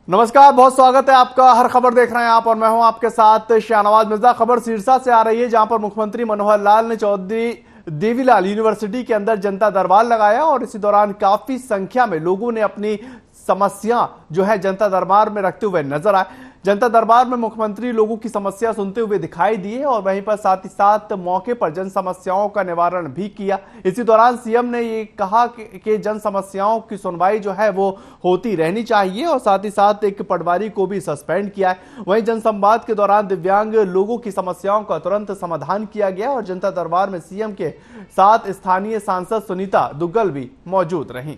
नमस्कार, बहुत स्वागत है आपका। हर खबर देख रहे हैं आप और मैं हूं आपके साथ शाहनवाज मिर्जा। खबर सिरसा से आ रही है, जहां पर मुख्यमंत्री मनोहर लाल ने चौधरी देवीलाल यूनिवर्सिटी के अंदर जनता दरबार लगाया और इसी दौरान काफी संख्या में लोगों ने अपनी समस्या जो है जनता दरबार में रखते हुए नजर आए। जनता दरबार में मुख्यमंत्री लोगों की समस्या सुनते हुए दिखाई दिए और वहीं पर साथ ही साथ मौके पर जन समस्याओं का निवारण भी किया। इसी दौरान सीएम ने ये कहा कि जन समस्याओं की सुनवाई जो है वो होती रहनी चाहिए और साथ ही साथ एक पटवारी को भी सस्पेंड किया है। वहीं जनसंवाद के दौरान दिव्यांग लोगों की समस्याओं का तुरंत समाधान किया गया और जनता दरबार में सीएम के साथ स्थानीय सांसद सुनीता दुग्गल भी मौजूद रहीं।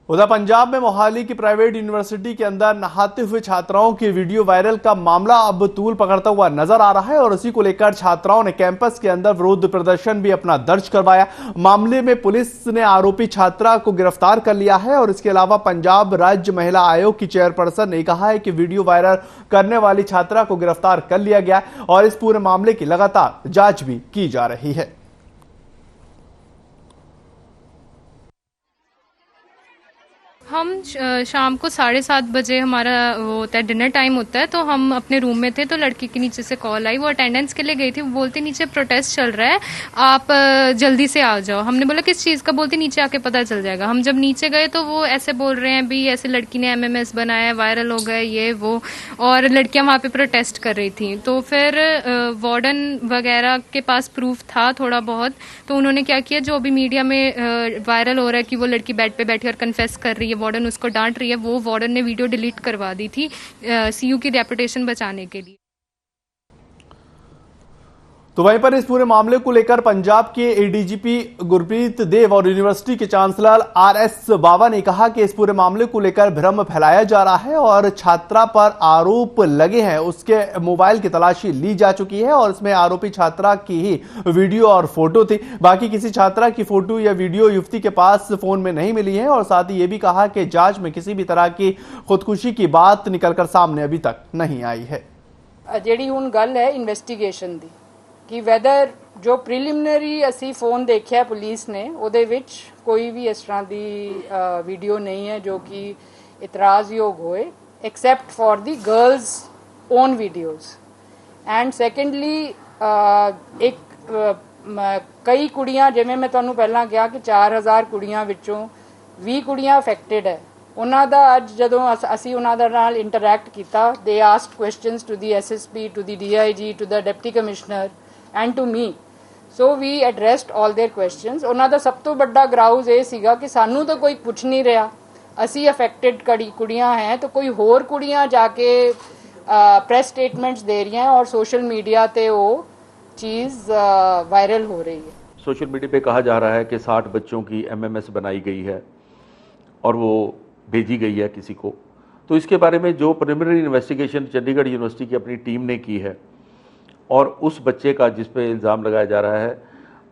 उधर पंजाब में मोहाली की प्राइवेट यूनिवर्सिटी के अंदर नहाते हुए छात्राओं की वीडियो वायरल का मामला अब तूल पकड़ता हुआ नजर आ रहा है और उसी को लेकर छात्राओं ने कैंपस के अंदर विरोध प्रदर्शन भी अपना दर्ज करवाया। मामले में पुलिस ने आरोपी छात्रा को गिरफ्तार कर लिया है और इसके अलावा पंजाब राज्य महिला आयोग की चेयरपर्सन ने कहा है कि वीडियो वायरल करने वाली छात्रा को गिरफ्तार कर लिया गया और इस पूरे मामले की लगातार जांच भी की जा रही है। हम शाम को 7:30 बजे हमारा वो होता है, डिनर टाइम होता है, तो हम अपने रूम में थे तो लड़की के नीचे से कॉल आई। वो अटेंडेंस के लिए गई थी, वो बोलती नीचे प्रोटेस्ट चल रहा है, आप जल्दी से आ जाओ। हमने बोला किस चीज़ का? बोलती नीचे आके पता चल जाएगा। हम जब नीचे गए तो वो ऐसे बोल रहे हैं भी ऐसे लड़की ने MMS बनाया है, वायरल हो गए ये वो, और लड़कियां वहाँ पे प्रोटेस्ट कर रही थी। तो फिर वार्डन वगैरह के पास प्रूफ था थोड़ा बहुत, तो उन्होंने क्या किया, जो अभी मीडिया में वायरल हो रहा है कि वो लड़की बेड पे बैठकर कन्फेस कर रही है, वार्डन उसको डांट रही है, वो वार्डन ने वीडियो डिलीट करवा दी थी CU की रेपुटेशन बचाने के लिए। तो वहीं पर इस पूरे मामले को लेकर पंजाब के ADGP गुरप्रीत देव और यूनिवर्सिटी के चांसलर RS बावा ने कहा कि इस पूरे मामले को लेकर भ्रम फैलाया जा रहा है और छात्रा पर आरोप लगे हैं, उसके मोबाइल की तलाशी ली जा चुकी है और इसमें आरोपी छात्रा की ही वीडियो और फोटो थी। बाकी किसी छात्रा की फोटो या वीडियो युवती के पास फोन में नहीं मिली है और साथ ही ये भी कहा कि जांच में किसी भी तरह की खुदकुशी की बात निकलकर सामने अभी तक नहीं आई है। ਜਿਹੜੀ ਹੁਣ ਗੱਲ है ਇਨਵੈਸਟੀਗੇਸ਼ਨ ਦੀ कि वैदर जो प्रिलिमिनरी असी फोन देखा पुलिस ने ਉਹਦੇ ਵਿੱਚ कोई भी इस तरह की वीडियो नहीं है जो कि इतराज़योग होए, except for the girls own videos. And secondly कई कुड़ियां, जिवें मैं तुहानूं पहलां कहा कि 4000 कुड़ियां विचों 20 कुड़ियां अफेक्टेड है। ਉਹਨਾਂ ਦਾ ਅੱਜ ਜਦੋਂ ਅਸੀਂ ਉਹਨਾਂ ਦੇ ਨਾਲ ਇੰਟਰੈਕਟ ਕੀਤਾ, they asked questions to the SSP, to the DIG, to the deputy commissioner and to me. So we addressed all their questions. ਉਹਨਾਂ ਦਾ ਸਭ ਤੋਂ ਵੱਡਾ ਗਰਾਊਜ਼ ਇਹ ਸੀਗਾ ਕਿ ਸਾਨੂੰ ਤਾਂ ਕੋਈ ਪੁੱਛ ਨਹੀਂ ਰਿਹਾ, ਅਸੀਂ ਅਫੈਕਟਡ ਕੁੜੀਆਂ हैं तो कोई होर कुड़ियां जाके प्रेस स्टेटमेंट्स दे रही हैं और सोशल मीडिया पे वो चीज़ वायरल हो रही है। सोशल मीडिया पे कहा जा रहा है कि 60 बच्चों की MMS बनाई गई है और वो भेजी गई है किसी को। तो इसके बारे में जो प्रिलिमिनरी इन्वेस्टिगेशन चंडीगढ़ यूनिवर्सिटी की अपनी टीम ने की है और उस बच्चे का जिस पे इल्ज़ाम लगाया जा रहा है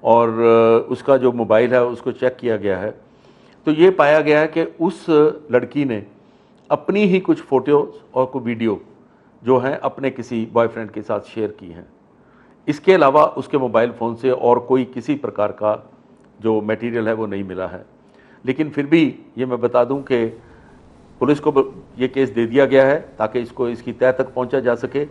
और उसका जो मोबाइल है उसको चेक किया गया है, तो ये पाया गया है कि उस लड़की ने अपनी ही कुछ फ़ोटोज़ और कुछ वीडियो जो हैं अपने किसी बॉयफ्रेंड के साथ शेयर की हैं। इसके अलावा उसके मोबाइल फ़ोन से और कोई किसी प्रकार का जो मटेरियल है वो नहीं मिला है। लेकिन फिर भी ये मैं बता दूं कि पुलिस को ये केस दे दिया गया है ताकि इसकी तह तक पहुंचा जा सके।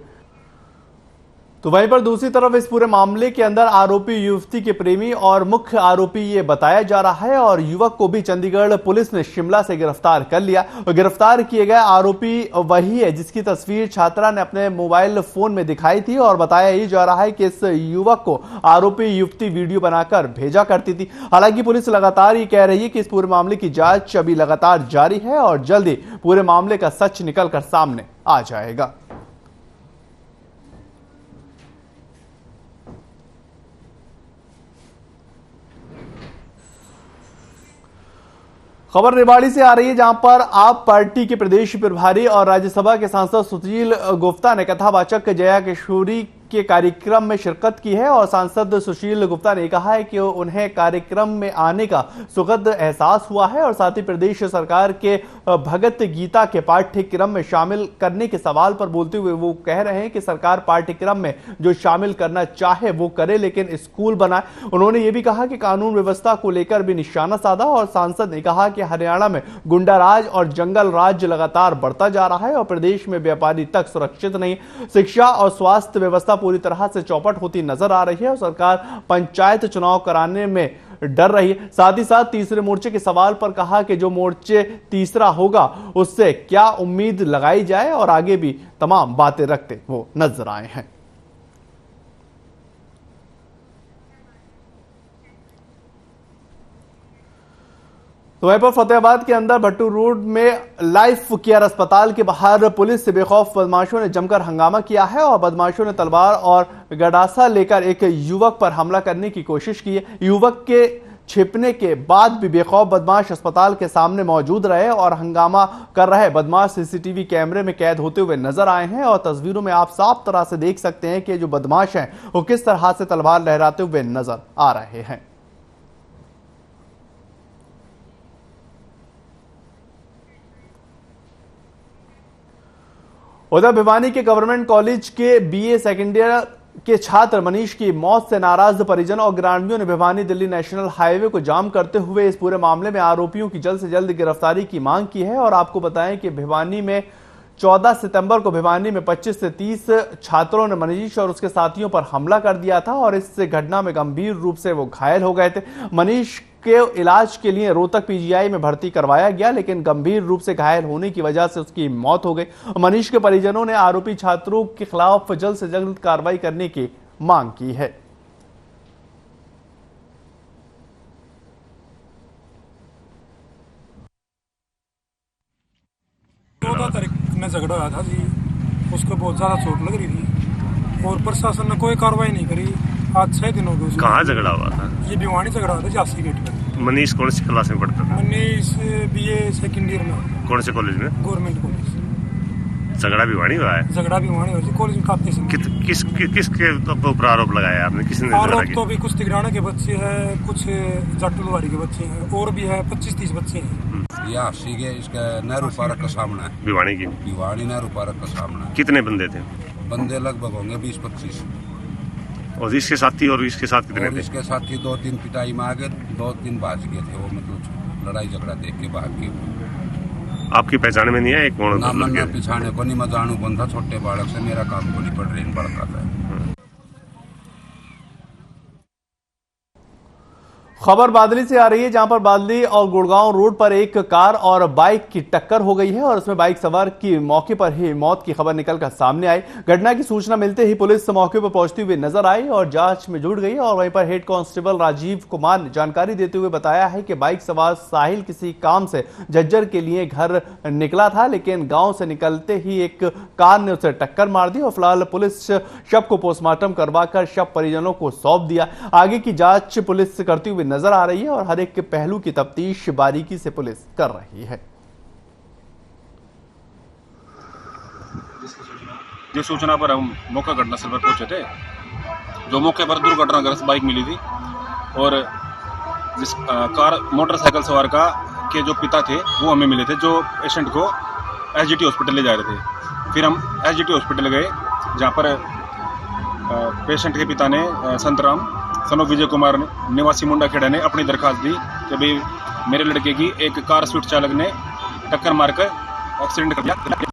तो वहीं पर दूसरी तरफ इस पूरे मामले के अंदर आरोपी युवती के प्रेमी और मुख्य आरोपी ये बताया जा रहा है और युवक को भी चंडीगढ़ पुलिस ने शिमला से गिरफ्तार कर लिया। और गिरफ्तार किए गए आरोपी वही है जिसकी तस्वीर छात्रा ने अपने मोबाइल फोन में दिखाई थी और बताया ही जा रहा है कि इस युवक को आरोपी युवती वीडियो बनाकर भेजा करती थी। हालांकि पुलिस लगातार ये कह रही है कि इस पूरे मामले की जांच अभी लगातार जारी है और जल्द ही पूरे मामले का सच निकलकर सामने आ जाएगा। खबर रेवाड़ी से आ रही है, जहां पर आप पार्टी के प्रदेश प्रभारी और राज्यसभा के सांसद सुशील गुप्ता ने कथावाचक जया किशोरी के कार्यक्रम में शिरकत की है और सांसद सुशील गुप्ता ने कहा है कि उन्हें कार्यक्रम में आने का सुखद एहसास हुआ है और साथ ही प्रदेश सरकार के भगवत गीता के पाठ्यक्रम में शामिल करने के सवाल पर बोलते हुए वो कह रहे हैं कि सरकार पाठ्यक्रम में जो शामिल करना चाहे वो करे, लेकिन स्कूल बनाए। उन्होंने ये भी कहा कि कानून व्यवस्था को लेकर भी निशाना साधा और सांसद ने कहा कि हरियाणा में गुंडाराज और जंगल राज लगातार बढ़ता जा रहा है और प्रदेश में व्यापारी तक सुरक्षित नहीं। शिक्षा और स्वास्थ्य व्यवस्था पूरी तरह से चौपट होती नजर आ रही है और सरकार पंचायत चुनाव कराने में डर रही है। साथ ही साथ तीसरे मोर्चे के सवाल पर कहा कि जो मोर्चे तीसरा होगा उससे क्या उम्मीद लगाई जाए और आगे भी तमाम बातें रखते वो नजर आए हैं। तो वहीं पर फतेहाबाद के अंदर भट्टू रोड में लाइफ केयर अस्पताल के बाहर पुलिस से बेखौफ बदमाशों ने जमकर हंगामा किया है और बदमाशों ने तलवार और गडासा लेकर एक युवक पर हमला करने की कोशिश की है। युवक के छिपने के बाद भी बेखौफ बदमाश अस्पताल के सामने मौजूद रहे और हंगामा कर रहे बदमाश सीसीटीवी कैमरे में कैद होते हुए नजर आए हैं और तस्वीरों में आप साफ तरह से देख सकते हैं कि जो बदमाश हैं वो किस तरह से तलवार लहराते हुए नजर आ रहे हैं। उधर भिवानी के गवर्नमेंट कॉलेज के बीए सेकेंड ईयर के छात्र मनीष की मौत से नाराज परिजन और ग्रामीणों ने भिवानी दिल्ली नेशनल हाईवे को जाम करते हुए इस पूरे मामले में आरोपियों की जल्द से जल्द गिरफ्तारी की मांग की है। और आपको बताएं कि भिवानी में 14 सितंबर को भिवानी में 25 से 30 छात्रों ने मनीष और उसके साथियों पर हमला कर दिया था और इस घटना में गंभीर रूप से वो घायल हो गए थे। मनीष के इलाज के लिए रोहतक पीजीआई में भर्ती करवाया गया, लेकिन गंभीर रूप से घायल होने की वजह से उसकी मौत हो गई। मनीष के परिजनों ने आरोपी छात्रों के खिलाफ जल्द से जल्द कार्रवाई करने की मांग की है। 14 तारीख में झगड़ा हुआ था जी, उसको बहुत ज्यादा चोट लग रही थी और प्रशासन ने कोई कार्रवाई नहीं करी। आज 6 दिन हो गए। कहाँ झगड़ा हुआ था? ये भिवानी झगड़ा हुआ था झांसी गेट पे। मनीष कौन सी क्लास में पढ़ता था? मनीष बीए सेकंड ईयर में। कौन से कॉलेज में? Government college. झगड़ा भिवानी हुआ है? झगड़ा भिवानी हुआ जी, कॉलेज में काफी किसके ऊपर आरोप लगाया आपने? किसने आरोप तो भी कुछ तिगराना के बच्चे हैं, कुछ जाटुलवाड़ी के बच्चे हैं और भी है 25-30 बच्चे हैं। यहाँ सीगे इसका नेहरू पार्क का सामना है। भिवानी की? भिवानी नेहरू पार्क का सामना है। कितने बंदे थे? बंदे लगभग होंगे 20-25। और इसके साथी और इसके साथ कितने थे? इसके साथी 2-3 पिटाई में आ गए, 2-3 भाज गए थे। वो मतलब लड़ाई झगड़ा देख के भाग गए। आपकी पहचान में नहीं है? कौन ना मन ना पिछाने को नहीं, मैं जानू बंदा छोटे बालक से मेरा काम को नहीं पड़ रही बड़का था। खबर बादली से आ रही है, जहां पर बादली और गुड़गांव रोड पर एक कार और बाइक की टक्कर हो गई है और उसमें बाइक सवार की मौके पर ही मौत की खबर निकलकर सामने आई। घटना की सूचना मिलते ही पुलिस मौके पर पहुंचती हुई नजर आई और जांच में जुट गई और वहीं पर हेड कांस्टेबल राजीव कुमार ने जानकारी देते हुए बताया है कि बाइक सवार साहिल किसी काम से झज्जर के लिए घर निकला था, लेकिन गांव से निकलते ही एक कार ने उसे टक्कर मार दी और फिलहाल पुलिस शव को पोस्टमार्टम करवाकर शव परिजनों को सौंप दिया। आगे की जांच पुलिस करती हुई नजर आ रही है और हर एक के पहलू की तफ्तीश बारीकी से पुलिस कर रही है। जिस सूचना पर हम मौका घटनास्थल पर पहुंचे थे, जो मौके पर दुर्घटनाग्रस्त बाइक मिली थी और जिस कार मोटरसाइकिल सवार का के जो पिता थे वो हमें मिले थे, जो पेशेंट को एसजीटी हॉस्पिटल ले जा रहे थे। फिर हम एसजीटी हॉस्पिटल गए, जहां पर पेशेंट के पिता ने संतराम सनो विजय कुमार निवासी मुंडा खेड़ा ने अपनी दरखास्त दी कि भाई मेरे लड़के की एक कार स्विफ्ट चालक ने टक्कर मारकर एक्सीडेंट कर दिया।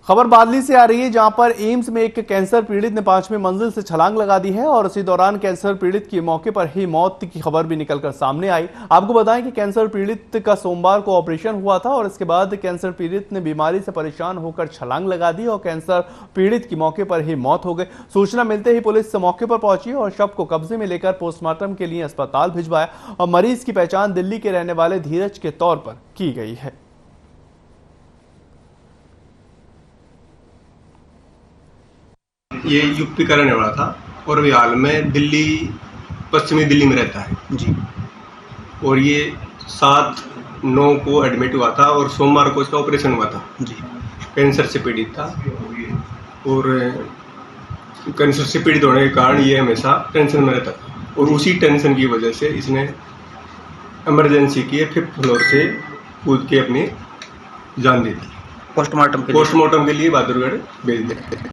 खबर बादली से आ रही है, जहां पर एम्स में एक कैंसर पीड़ित ने 5वीं मंजिल से छलांग लगा दी है और इसी दौरान कैंसर पीड़ित की मौके पर ही मौत की खबर भी निकलकर सामने आई। आपको बताएं कि कैंसर पीड़ित का सोमवार को ऑपरेशन हुआ था और इसके बाद कैंसर पीड़ित ने बीमारी से परेशान होकर छलांग लगा दी और कैंसर पीड़ित की मौके पर ही मौत हो गई। सूचना मिलते ही पुलिस मौके पर पहुंची और शव को कब्जे में लेकर पोस्टमार्टम के लिए अस्पताल भिजवाया और मरीज की पहचान दिल्ली के रहने वाले धीरज के तौर पर की गई है। ये यूपी का रहने वाला था और अभी हाल में पश्चिमी दिल्ली में रहता है जी। और ये 7/9 को एडमिट हुआ था और सोमवार को इसका ऑपरेशन हुआ था जी। कैंसर से पीड़ित था। और कैंसर से पीड़ित होने के कारण ये हमेशा टेंशन में रहता था और उसी टेंशन की वजह से इसने इमरजेंसी की 5th फ्लोर से कूद के अपनी जान दी थी। पोस्टमार्टम के लिए बहादुरगढ़ भेज दिया।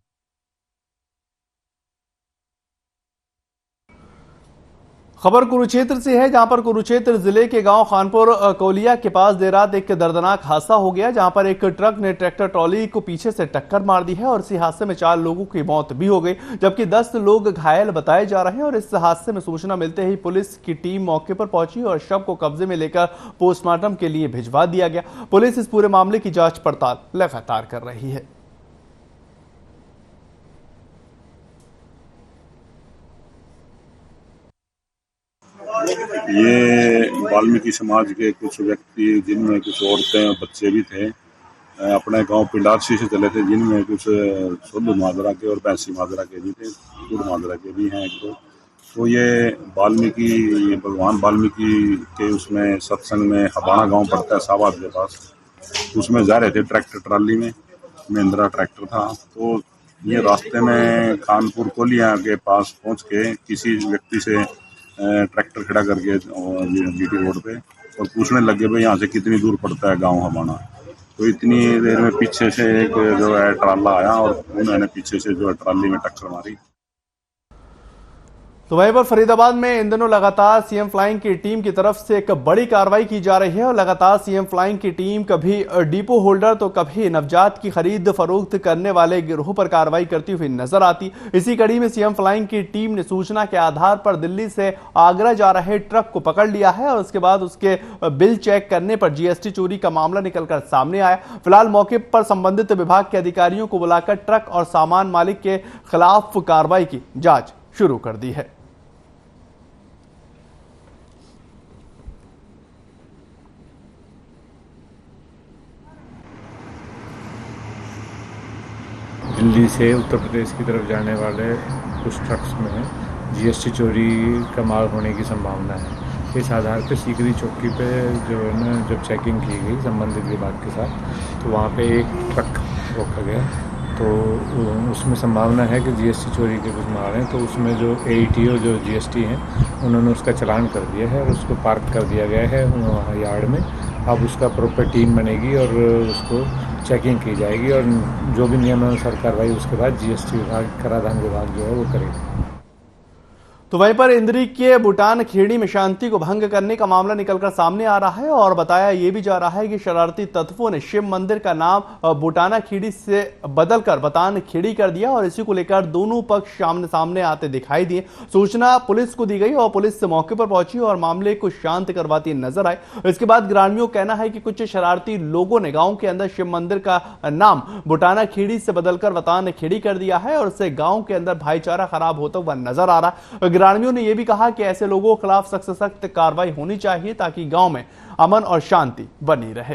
खबर कुरुक्षेत्र से है, जहां पर कुरुक्षेत्र जिले के गांव खानपुर कोलिया के पास देर रात एक दर्दनाक हादसा हो गया, जहां पर एक ट्रक ने ट्रैक्टर ट्रॉली को पीछे से टक्कर मार दी है और इसी हादसे में 4 लोगों की मौत भी हो गई, जबकि 10 लोग घायल बताए जा रहे हैं। और इस हादसे में सूचना मिलते ही पुलिस की टीम मौके पर पहुंची और शव को कब्जे में लेकर पोस्टमार्टम के लिए भिजवा दिया गया। पुलिस इस पूरे मामले की जांच पड़ताल लगातार कर रही है। ये वाल्मीकि समाज के कुछ व्यक्ति, जिनमें कुछ औरतें और बच्चे भी थे, अपने गांव पिंडारसी से चले थे, जिनमें कुछ शुद्ध माजरा के और बैसी माजरा के भी थे, शुद्ध माजरा के भी हैं 1-2। तो ये भगवान वाल्मीकि के उसमें सत्संग में हबाना गांव पड़ता है साबाद के पास, उसमें जा रहे थे ट्रैक्टर ट्राली में, महिंद्रा ट्रैक्टर था। तो ये रास्ते में खानपुर कोलिया के पास पहुंच के किसी व्यक्ति से ट्रैक्टर खड़ा करके जीटी रोड पे और पूछने लगे भाई यहाँ से कितनी दूर पड़ता है गांव हमारा। तो इतनी देर में पीछे से एक जो है ट्राला आया और उन्होंने पीछे से जो है ट्राली में टक्कर मारी। तो वहीं पर फरीदाबाद में इन दिनों लगातार सीएम फ्लाइंग की टीम की तरफ से एक बड़ी कार्रवाई की जा रही है और लगातार सीएम फ्लाइंग की टीम कभी डिपो होल्डर तो कभी नवजात की खरीद फरोख्त करने वाले गिरोह पर कार्रवाई करती हुई नजर आती। इसी कड़ी में सीएम फ्लाइंग की टीम ने सूचना के आधार पर दिल्ली से आगरा जा रहे ट्रक को पकड़ लिया है और उसके बाद उसके बिल चेक करने पर जीएसटी चोरी का मामला निकलकर सामने आया। फिलहाल मौके पर संबंधित विभाग के अधिकारियों को बुलाकर ट्रक और सामान मालिक के खिलाफ कार्रवाई की जांच शुरू कर दी है। दिल्ली से उत्तर प्रदेश की तरफ जाने वाले कुछ ट्रक्स में जीएसटी चोरी का माल होने की संभावना है। इस आधार पर सीकरी चौकी पे जो है ना, जब चेकिंग की गई संबंधित विभाग के साथ, तो वहाँ पे एक ट्रक रोका गया। तो उसमें संभावना है कि जीएसटी चोरी के कुछ माल हैं। तो उसमें जो AETO जो जीएसटी हैं, उन्होंने उसका चालान कर दिया है और उसको पार्क कर दिया गया है यार्ड में। अब उसका प्रॉपर टीम बनेगी और उसको चेकिंग की जाएगी और जो भी नियमानुसार कार्रवाई उसके बाद जीएसटी विभाग, कराधान विभाग जो है वो करेगा। तो वहीं पर इंद्री के भूटान खेड़ी में शांति को भंग करने का मामला निकलकर सामने आ रहा है और बताया ये भी जा रहा है कि शरारती तत्वों ने शिव मंदिर का नाम भूटाना खेड़ी से बदलकर बतान खेड़ी कर दिया और इसी को लेकर दोनों पक्ष सामने सामने आते दिखाई दिए। सूचना पुलिस को दी गई और पुलिस मौके पर पहुंची और मामले को शांत करवाती नजर आई। इसके बाद ग्रामीणों का कहना है कि कुछ शरारती लोगों ने गांव के अंदर शिव मंदिर का नाम भूटाना खेड़ी से बदलकर बतान खेड़ी कर दिया है और इससे गांव के अंदर भाईचारा खराब होता हुआ नजर आ रहा है। ग्रामीणों ने यह भी कहा कि ऐसे लोगों के खिलाफ सख्त से सख्त कार्रवाई होनी चाहिए ताकि गांव में अमन और शांति बनी रहे।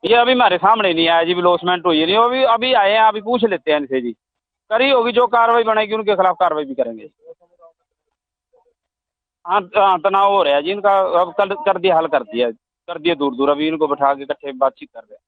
ये अभी हमारे सामने नहीं आया जी, लॉसमेंट हुई नहीं, अभी आए हैं, अभी पूछ लेते हैं इनसे जी। करी होगी, जो कार्रवाई बनेगी उनके खिलाफ कार्रवाई भी करेंगे। हाँ, तनाव हो रहा है जी इनका, अब कर दिया, हल कर दिया दूर दूर, अभी इनको बैठा के इकट्ठे बातचीत कर रहे हैं।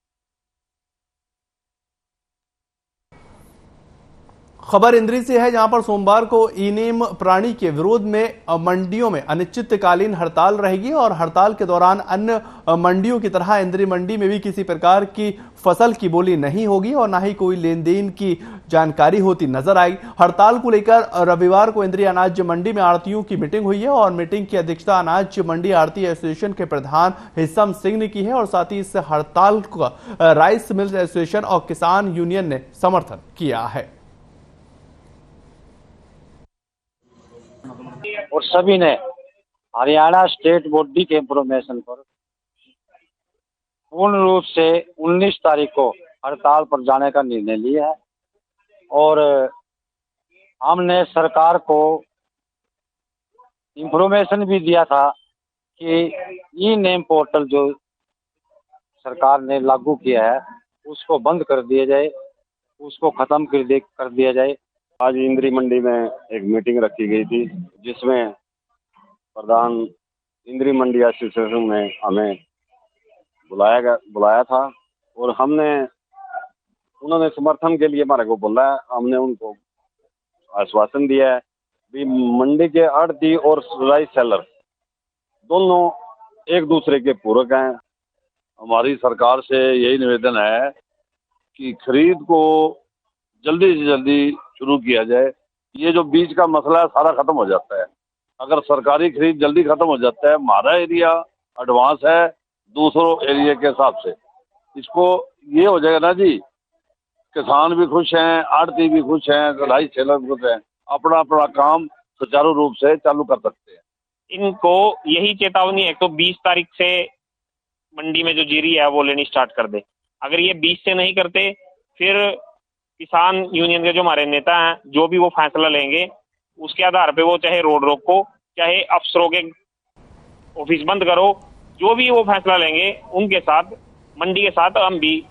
खबर इंद्री से है, जहां पर सोमवार को ई-नेम प्राणी के विरोध में मंडियों में अनिश्चितकालीन हड़ताल रहेगी और हड़ताल के दौरान अन्य मंडियों की तरह इंद्री मंडी में भी किसी प्रकार की फसल की बोली नहीं होगी और ना ही कोई लेन देन की जानकारी होती नजर आई। हड़ताल को लेकर रविवार को इंद्री अनाज मंडी में आड़तियों की मीटिंग हुई है और मीटिंग की अध्यक्षता अनाज मंडी आड़ती एसोसिएशन के प्रधान हिस्सम सिंह ने की है और साथ ही इस हड़ताल को राइस मिल्स एसोसिएशन और किसान यूनियन ने समर्थन किया है। और सभी ने हरियाणा स्टेट बॉडी के इंफॉर्मेशन पर पूर्ण रूप से 19 तारीख को हड़ताल पर जाने का निर्णय लिया है और हमने सरकार को इंफॉर्मेशन भी दिया था कि ई-नेम पोर्टल जो सरकार ने लागू किया है उसको बंद कर दिया जाए, उसको खत्म कर दिया जाए। आज इंद्री मंडी में एक मीटिंग रखी गई थी जिसमें प्रधान इंद्री मंडी एसोसिएशन ने हमें बुलाया था और उन्होंने समर्थन के लिए हमारे को बोला है। हमने उनको आश्वासन दिया है भी मंडी के आढ़ती और राइस सेलर दोनों एक दूसरे के पूरक हैं। हमारी सरकार से यही निवेदन है कि खरीद को जल्दी से जल्दी शुरू किया जाए। ये जो बीच का मसला है सारा खत्म हो जाता है अगर सरकारी खरीद जल्दी खत्म हो जाता है। हमारा एरिया एडवांस है दूसरों एरिया के हिसाब से। इसको ये हो जाएगा ना जी, किसान भी खुश हैं, आड़ती भी खुश हैं, राइस सेलर भी खुश हैं, अपना अपना काम सुचारू रूप से चालू कर सकते हैं। इनको यही चेतावनी है तो 20 तारीख से मंडी में जो जीरी है वो लेनी स्टार्ट कर दे। अगर ये 20 से नहीं करते फिर किसान यूनियन के जो हमारे नेता हैं जो भी वो फैसला लेंगे उसके आधार पे वो चाहे रोड रोको, चाहे अफसरों के ऑफिस बंद करो, जो भी वो फैसला लेंगे उनके साथ, मंडी के साथ हम भी।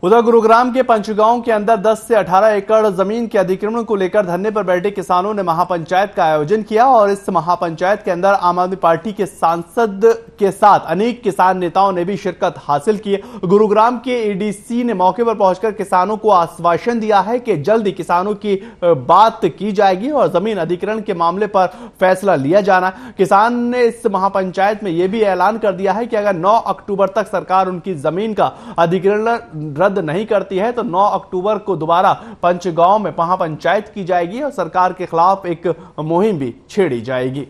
उधर गुरुग्राम के पंचगांव के अंदर 10 से 18 एकड़ जमीन के अधिग्रहण को लेकर धरने पर बैठे किसानों ने महापंचायत का आयोजन किया और इस महापंचायत के अंदर आम आदमी पार्टी के सांसद के साथ अनेक किसान नेताओं ने भी शिरकत हासिल की। गुरुग्राम के एडीसी ने मौके पर पहुंचकर किसानों को आश्वासन दिया है कि जल्द ही किसानों की बात की जाएगी और जमीन अधिग्रहण के मामले पर फैसला लिया जाना। किसान ने इस महापंचायत में यह भी ऐलान कर दिया है कि अगर 9 अक्टूबर तक सरकार उनकी जमीन का अधिग्रहण नहीं करती है तो 9 अक्टूबर को दोबारा पंचगांव में महापंचायत की जाएगी और सरकार के खिलाफ एक मुहिम भी छेड़ी जाएगी।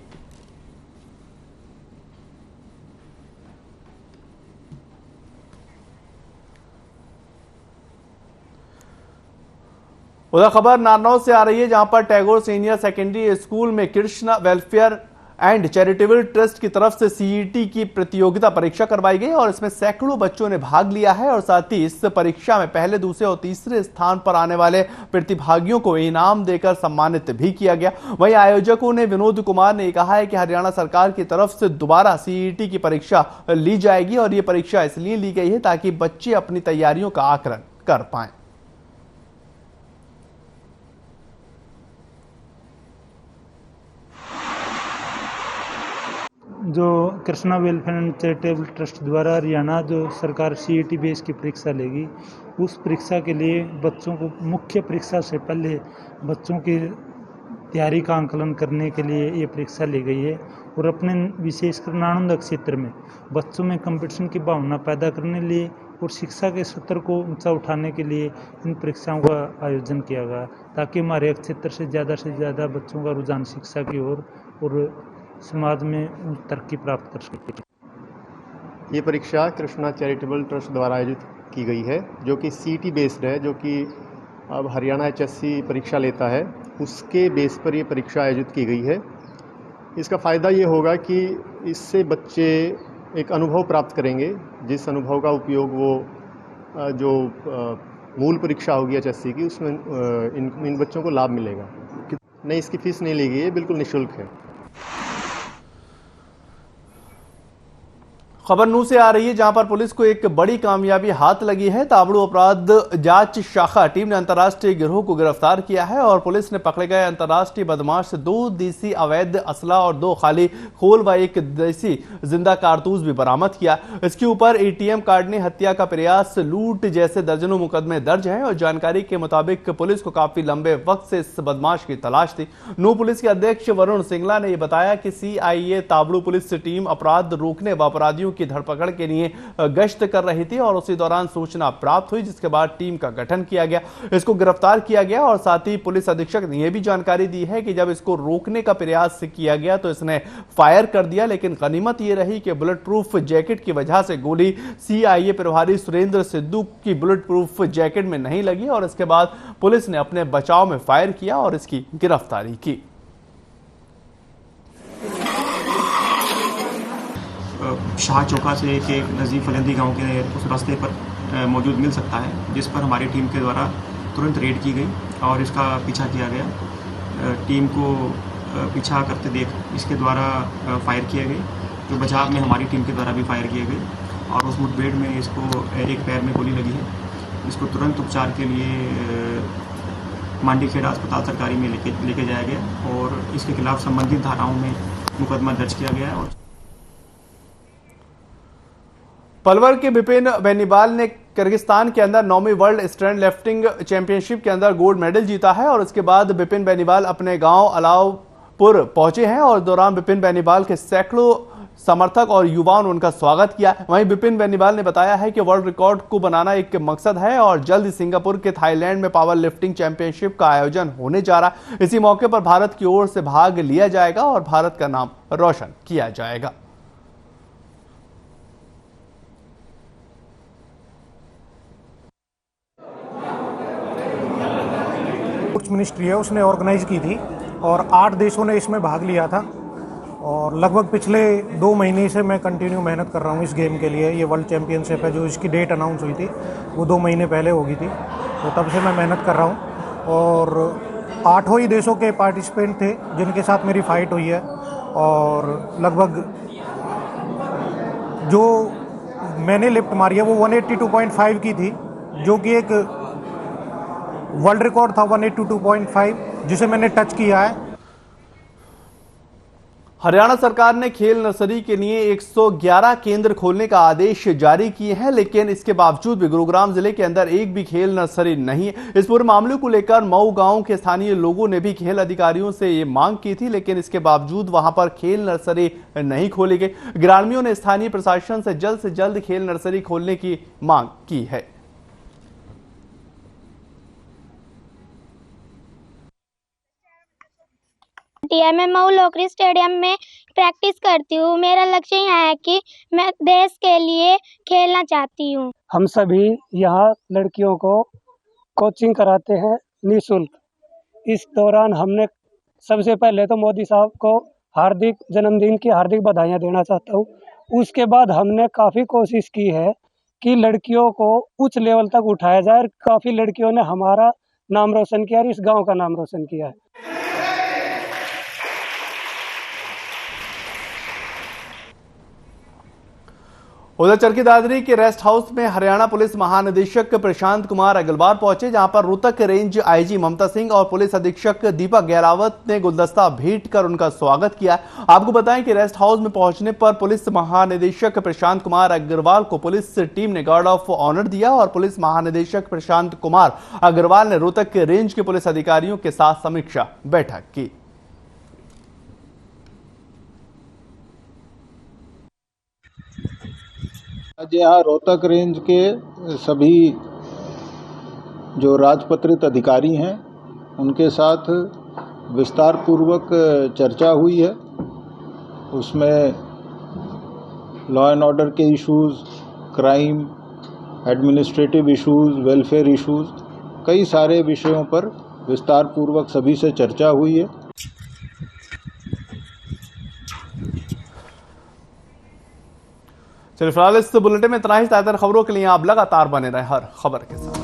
उधर खबर नारनौल से आ रही है जहां पर टैगोर सीनियर सेकेंडरी स्कूल में Krishna welfare and charitable trust की तरफ से सीईटी की प्रतियोगिता परीक्षा करवाई गई और इसमें सैकड़ों बच्चों ने भाग लिया है और साथ ही इस परीक्षा में पहले, दूसरे और तीसरे स्थान पर आने वाले प्रतिभागियों को इनाम देकर सम्मानित भी किया गया। वहीं आयोजकों ने विनोद कुमार ने कहा है कि हरियाणा सरकार की तरफ से दोबारा सीईटी की परीक्षा ली जाएगी और ये परीक्षा इसलिए ली गई है ताकि बच्चे अपनी तैयारियों का आकलन कर पाएं। जो Krishna welfare and charitable trust द्वारा हरियाणा जो सरकार सीईटी बेस की परीक्षा लेगी, उस परीक्षा के लिए बच्चों को मुख्य परीक्षा से पहले बच्चों की तैयारी का आंकलन करने के लिए ये परीक्षा ली गई है और अपने विशेषकर नालंदा क्षेत्र में बच्चों में कंपटीशन की भावना पैदा करने के लिए और शिक्षा के स्तर को ऊंचा उठाने के लिए इन परीक्षाओं का आयोजन किया गया ताकि हमारे क्षेत्र से ज़्यादा बच्चों का रुझान शिक्षा की ओर और समाज में तरक्की प्राप्त कर सके। ये परीक्षा कृष्णा चैरिटेबल ट्रस्ट द्वारा आयोजित की गई है जो कि सीईटी बेस्ड है, जो कि अब हरियाणा एचएससी परीक्षा लेता है उसके बेस पर ये परीक्षा आयोजित की गई है। इसका फ़ायदा ये होगा कि इससे बच्चे एक अनुभव प्राप्त करेंगे, जिस अनुभव का उपयोग वो जो मूल परीक्षा होगी एचएससी की उसमें इन बच्चों को लाभ मिलेगा। नहीं, इसकी फ़ीस नहीं ली गई है, बिल्कुल निःशुल्क है। खबर नूं से आ रही है जहां पर पुलिस को एक बड़ी कामयाबी हाथ लगी है। ताबड़ू अपराध जांच शाखा टीम ने अंतर्राष्ट्रीय गिरोह को गिरफ्तार किया है और पुलिस ने पकड़े गए अंतर्राष्ट्रीय बदमाश से 2 देसी अवैध असला और 2 खाली खोल व 1 देसी जिंदा कारतूस भी बरामद किया। इसके ऊपर एटीएम काटने, हत्या का प्रयास, लूट जैसे दर्जनों मुकदमे दर्ज हैं और जानकारी के मुताबिक पुलिस को काफी लंबे वक्त से इस बदमाश की तलाश थी। नूं पुलिस के अध्यक्ष वरुण सिंगला ने बताया कि सीआईए ताबड़ू पुलिस टीम अपराध रोकने व अपराधियों की धरपकड़ के लिए गश्त कर रही थी और उसी दौरान सूचना प्राप्त हुई, जिसके बाद टीम का गठन किया गया, इसको गिरफ्तार किया गया। और साथ ही पुलिस अधीक्षक ने यह भी जानकारी दी है कि जब इसको रोकने का प्रयास किया गया तो इसने फायर कर दिया, लेकिन गनीमत यह रही कि बुलेट प्रूफ जैकेट की वजह से गोली सीआईए प्रभारी सुरेंद्र सिद्धू की बुलेट प्रूफ जैकेट में नहीं लगी और इसके बाद पुलिस ने अपने बचाव में फायर किया और इसकी गिरफ्तारी की। शाह चौका से के नज़दीक फलंदी गांव के उस रास्ते पर मौजूद मिल सकता है, जिस पर हमारी टीम के द्वारा तुरंत रेड की गई और इसका पीछा किया गया। टीम को पीछा करते देख इसके द्वारा फायर किए गए, जो बचाव में हमारी टीम के द्वारा भी फायर किए गए और उस मुठभेड़ में इसको एक पैर में गोली लगी है। इसको तुरंत उपचार के लिए मांडीखेड़ा अस्पताल सरकारी में लेके जाया गया और इसके खिलाफ संबंधित धाराओं में मुकदमा दर्ज किया गया है। पलवल के विपिन बेनीवाल ने किर्गिस्तान के अंदर 9वीं वर्ल्ड स्ट्रैंड लिफ्टिंग चैंपियनशिप के अंदर गोल्ड मेडल जीता है और उसके बाद विपिन बेनीवाल अपने गांव अलावपुर पहुंचे हैं और दौरान विपिन बेनीवाल के सैकड़ों समर्थक और युवाओं ने उनका स्वागत किया। वहीं विपिन बेनीवाल ने बताया है कि वर्ल्ड रिकॉर्ड को बनाना एक मकसद है और जल्द ही सिंगापुर के थाईलैंड में पावर लिफ्टिंग चैंपियनशिप का आयोजन होने जा रहा है। इसी मौके पर भारत की ओर से भाग लिया जाएगा और भारत का नाम रोशन किया जाएगा। स्पोर्ट्स मिनिस्ट्री है उसने ऑर्गेनाइज की थी और 8 देशों ने इसमें भाग लिया था और लगभग पिछले 2 महीने से मैं कंटिन्यू मेहनत कर रहा हूँ इस गेम के लिए। ये वर्ल्ड चैंपियनशिप है, जो इसकी डेट अनाउंस हुई थी वो 2 महीने पहले होगी थी, तो तब से मैं मेहनत कर रहा हूँ और 8 ही देशों के पार्टिसिपेंट थे जिनके साथ मेरी फाइट हुई है और लगभग जो मैंने लिफ्ट मारी है वो 182.5 की थी, जो कि एक वर्ल्ड रिकॉर्ड था 182.5 जिसे मैंने टच किया है। हरियाणा सरकार ने खेल नर्सरी के लिए 111 केंद्र खोलने का आदेश जारी किए हैं, लेकिन इसके बावजूद भी गुरुग्राम जिले के अंदर एक भी खेल नर्सरी नहीं है। इस पूरे मामले को लेकर मऊ गांव के स्थानीय लोगों ने भी खेल अधिकारियों से ये मांग की थी, लेकिन इसके बावजूद वहां पर खेल नर्सरी नहीं खोली गई। ग्रामीणों ने स्थानीय प्रशासन से जल्द खेल नर्सरी खोलने की मांग की है। मैं मऊ लोकरी स्टेडियम में प्रैक्टिस करती हूँ। मेरा लक्ष्य यह है कि मैं देश के लिए खेलना चाहती हूँ। हम सभी यहाँ लड़कियों को कोचिंग कराते हैं निःशुल्क। इस दौरान हमने सबसे पहले तो मोदी साहब को हार्दिक जन्मदिन की हार्दिक बधाइयाँ देना चाहता हूँ। उसके बाद हमने काफ़ी कोशिश की है कि लड़कियों को उच्च लेवल तक उठाया जाए। काफ़ी लड़कियों ने हमारा नाम रोशन किया और इस गाँव का नाम रोशन किया है। उधर चरखी दादरी के रेस्ट हाउस में हरियाणा पुलिस महानिदेशक प्रशांत कुमार अग्रवाल पहुंचे, जहां पर रोहतक रेंज आईजी ममता सिंह और पुलिस अधीक्षक दीपक गहरावत ने गुलदस्ता भेंट कर उनका स्वागत किया। आपको बताएं कि रेस्ट हाउस में पहुंचने पर पुलिस महानिदेशक प्रशांत कुमार अग्रवाल को पुलिस टीम ने गार्ड ऑफ ऑनर दिया और पुलिस महानिदेशक प्रशांत कुमार अग्रवाल ने रोहतक रेंज के पुलिस अधिकारियों के साथ समीक्षा बैठक की। आज यहाँ रोहतक रेंज के सभी जो राजपत्रित अधिकारी हैं उनके साथ विस्तार पूर्वक चर्चा हुई है। उसमें लॉ एंड ऑर्डर के issues, crime, administrative issues, welfare issues, कई सारे विषयों पर विस्तार पूर्वक सभी से चर्चा हुई है। चलिए फिलहाल इस बुलेटिन में इतना ही। ज्यादातर खबरों के लिए आप लगातार बने रहे हर खबर के साथ।